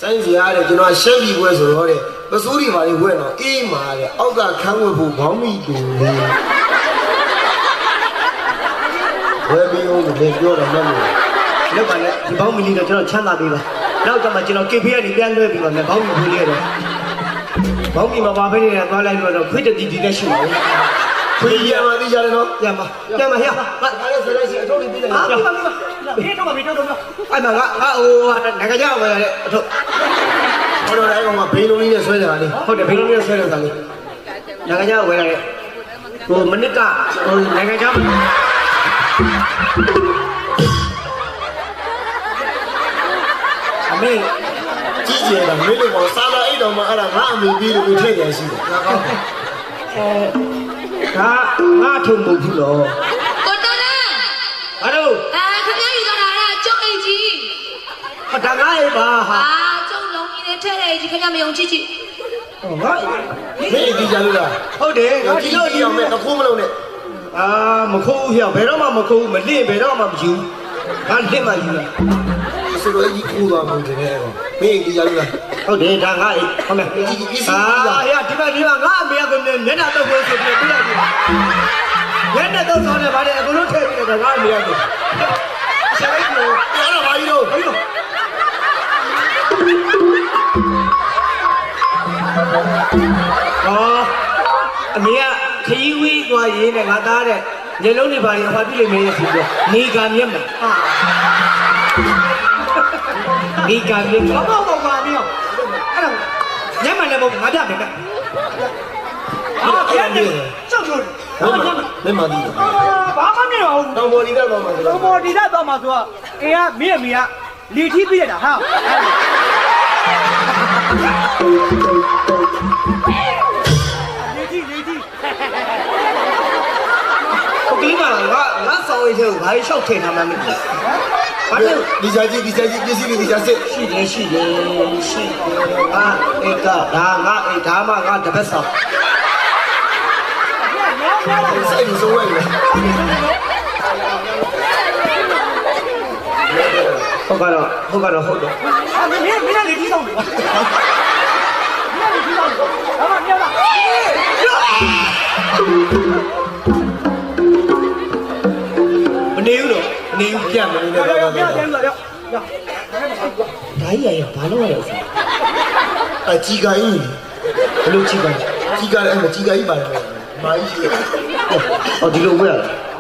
စိုင်းစရာတဲ့ကျွန်တော်ရှက်ပြီးပွဲဆိုတော့တဲ့ပစိုးတွေပါလေဝဲတော့အေးမာတဲ့အောက်ကခန်းဝက်ဖို့ဘောင်းမိတူလေးဝဲပြီးဦးလည်းပြောတော့မှတ်လို့လောက်ပါနဲ့ဒီဘောင်းမီလေးတော့ကျွန်တော်ချမ်းသာပေးပါနောက်ကမှကျွန်တော် KP ကနေပြန်လွှဲပြီးပါမယ်ဘောင်းမီဘူးလေးတော့ဘောင်းမီမှာပါပဲနေတာသွားလိုက်တော့ခွေးတတိတိနဲ့ရှိပါဘူးခွေးရမှာသိကြတယ်နော်ပြန်ပါဟဲ့ဘာလဲဆိုလိုက်စီအထုပ်လေးပြီးလိုက်ဟာပြီးပါဟေးတော့မပြီးတော့အဲ့မှာငါဟိုငါကြောက်ပါလေအထုပ်ဟိုတော့အဲ့ကောင်ကဘိန်းလုံးလေးနဲ့ဆွဲနေတာလေဟုတ်တယ်ဘိန်းလုံးလေးနဲ့ဆွဲနေတာလေငါကြောက်ဝဲလာတယ်ဟိုမနစ်ကဟိုငါကြောက်အမေကြီးကျယ်တာမင်းတို့ကစာလာအိတ်တော်မှာအဲ့ဒါငါအမေပြီးလို့ထည့်ကြရှိတယ်ဒါငါထုံမဟုတ်ဘူးလို့ကိုတော်လာဘာလို့ခင်ဗျားယူတော့တာကကျုပ်အိမ်ကြီးဟာဒါငါအိတ်ပါဟာကျုပ်လုံးကြီးနဲ့ထဲတဲ့အိမ်ကြီးခင်ဗျားမယုံကြည်ကြည်ဟောငါမင်းဒီကြလို့လားဟုတ်တယ်ငါဒီလိုဒီအောင်မဲ့တခိုးမလုံးနဲ့မခိုးဘူးဟဲ့ဘယ်တော့မှမခိုးဘူးမလင့်ဘယ်တော့မှမယူငါလင့်မှယူတာဆိုတော့ဒီကူသွားမှန်းတယ်ကောမင်းဒီကြလို့လားဟုတ်တယ်ဒါငါအိတ်ဟုတ်မယ်ဒီဟဲ့ဒီမှာငါအမေကမျက်နှာတော့ကိုဆိုပြီးပြလိုက်တယ်မျက်နှာတော့ဆောင်းနေပါတယ်အကုန်လုံးထည့်ပြီးတော့ငါအမေကဆိုဆက်လိုက်လို့ပြောတော့ဘာကြီးတော့ဟိုအမေကခရီးဝေးသွားရင်းနဲ့ငါသားတဲ့ညလုံးတွေပါရင်အဖပြလိမ့်မယ်ဆိုပြီးနေကမျက်မှန်နေကမျက်မှန်ဘောပါမင်းအဲ့ဒါညမလည်းမဟုတ်ငါပြမယ်ဟာကျန်တယ်ကြောက်လို့မင်းမသိဘူးဘာမှမနေပါဘူးတောင်ပေါ်ဒီတော့မှဆိုတောင်ပေါ်ဒီတော့မှဆိုတော့အေးကမင်းအမေကလီထီးပြရတာဟာလီထီးဟုတ်ကဲ့ပါငါဆောင်ရေးကိုဘာလျှောက်ထည့်ထားမှမသိဘူးဘာလို့ဒီကြကြီးပစ္စည်းတွေဒီကြစစ်ရှိတယ်အေကဒါငါအေဒါမှငါတပတ်ဆောင်စိတ်ဆိုးလိုက်တယ်ဟုတ်တော့မင်းလည်းဒီဆောင်တယ်မင်းလည်းဒီဆောင်တယ်ဟာမမြောက်လားမနေဘူးပြတ်မနေနဲ့တော့ရောက်ဒါကြီးရရဘာလို့လဲအကြီးကကြီးဘလို့ကြီးကလည်းအမကြီးကကြီးပါတယ်မိုင်းကြီးဟောဒီလိုဝဲရလား